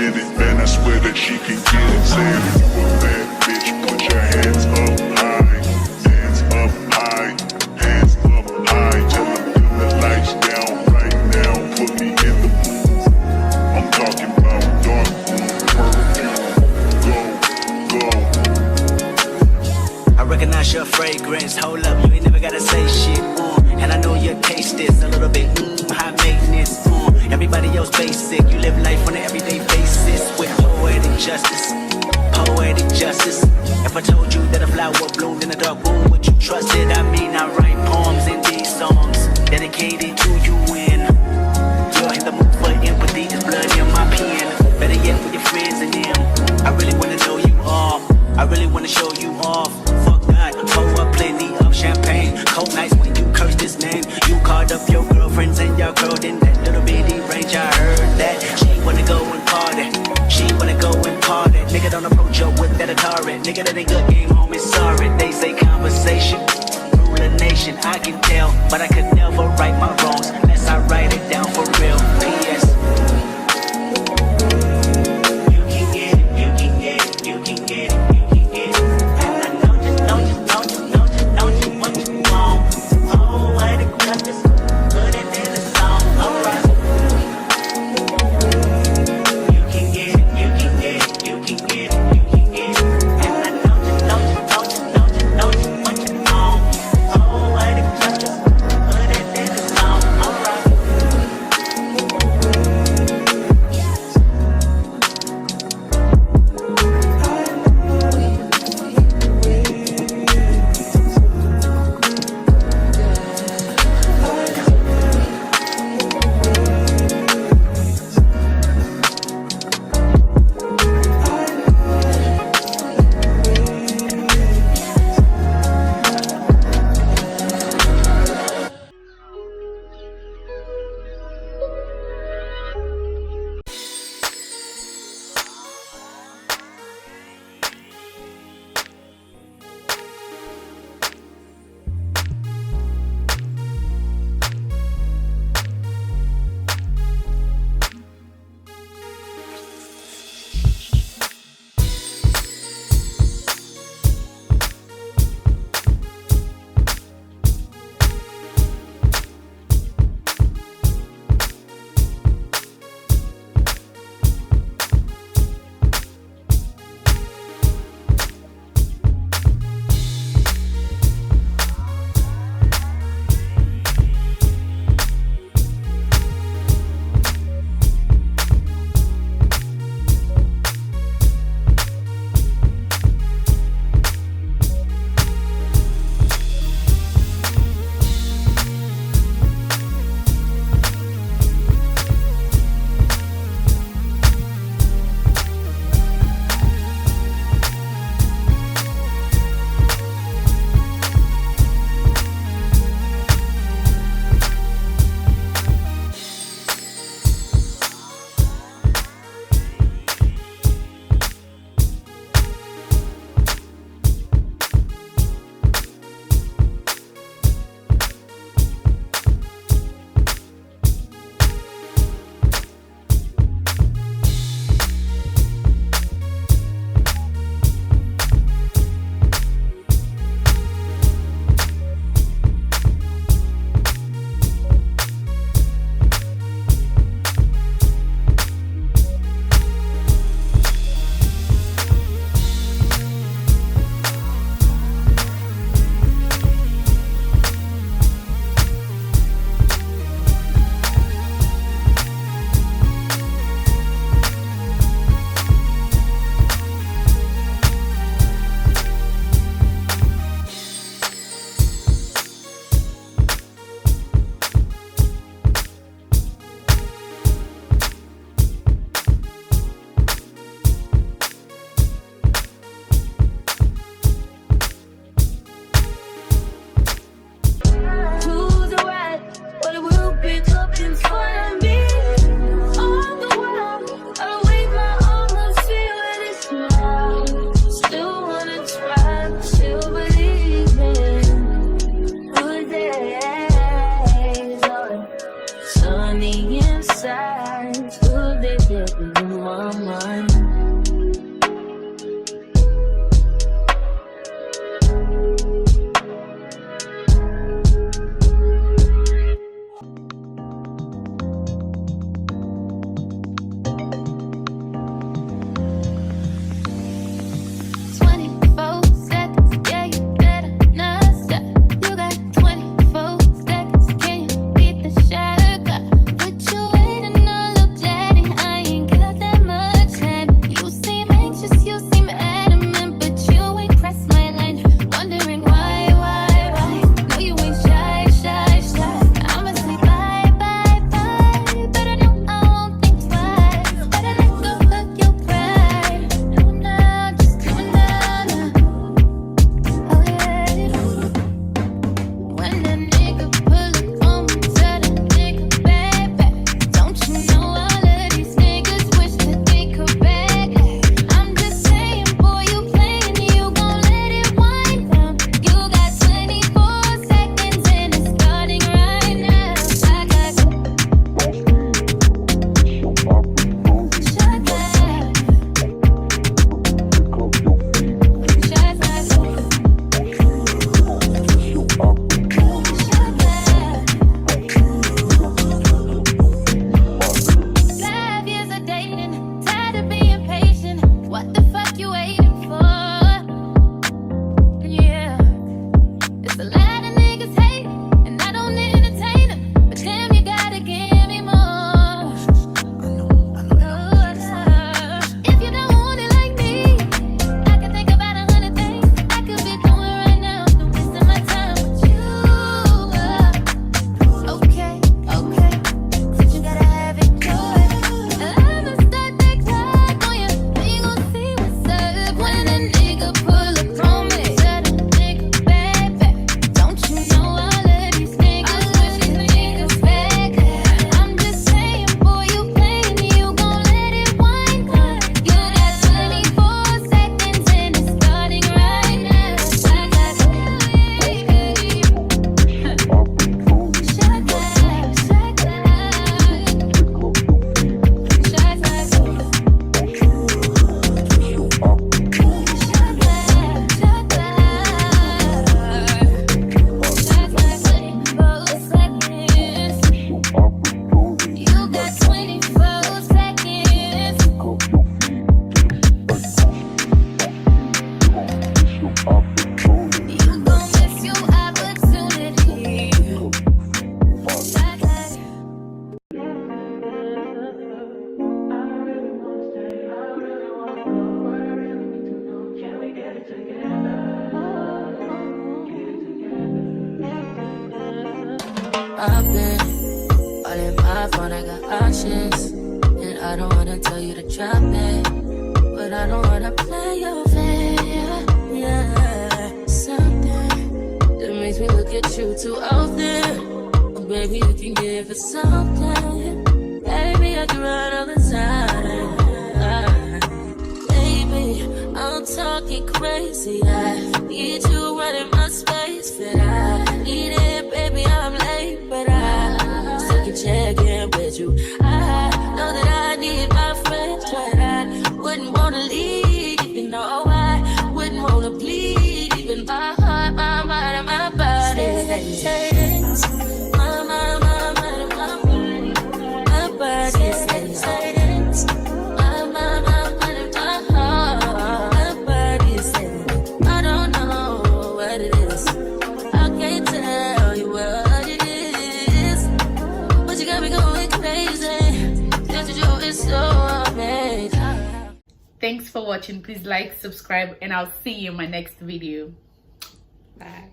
spin it, man, I swear that she can get it. Say if you a bad bitch, put your hands up high, hands up high, hands up high. Tell them dim the lights down right now, put me in the mood. I'm talking about dark room perfume. Go, go. I recognize your fragrance. Hold up, you ain't never gotta say shit. And I know your taste is a little bit high maintenance. Everybody else basic. You live life on an everyday basis with poetic justice. Poetic justice. If I told you that a flower bloomed in a dark room, would you trust it? I mean, I write poems in these songs dedicated to you. When you're in the mood for empathy, there's blood in my pen. Better yet, with your friends and them. I really wanna know you all. I really wanna show you off. Fuck that, pour up plenty of champagne. Cold nights when you curse this name. You called up your girlfriends and your girl in that little bitty range. I heard that she wanna go and party. She wanna go and party. Nigga, don't approach her with that Atari. Nigga, that ain't good game, homie, sorry. They say conversation, rule a nation. I can tell, but I could never right my wrongs unless I write it down for real. P.S. You can get it, you can get it, you can get it. I've been all in my phone, I got options. And I don't wanna tell you to drop it, but I don't wanna play your fair. Yeah, something that makes me look at you too often. Oh, baby, you can give it something. Baby, I can run all the time. Baby, I'm talking crazy. I need you running my space, but I need it, baby. I'm late, but I still can check in with you. I know that I need my friends, but I wouldn't wanna leave. You know, I wouldn't wanna bleed. Even my heart, my mind, and my body. My mind, my mind, and my body. My body says my mind, my mind, and my heart. My body says I don't know what it is. I can't tell you what it is, but you got me going crazy. Just to do is so amazing. Thanks for watching. Please like, subscribe, and I'll see you in my next video. Bye.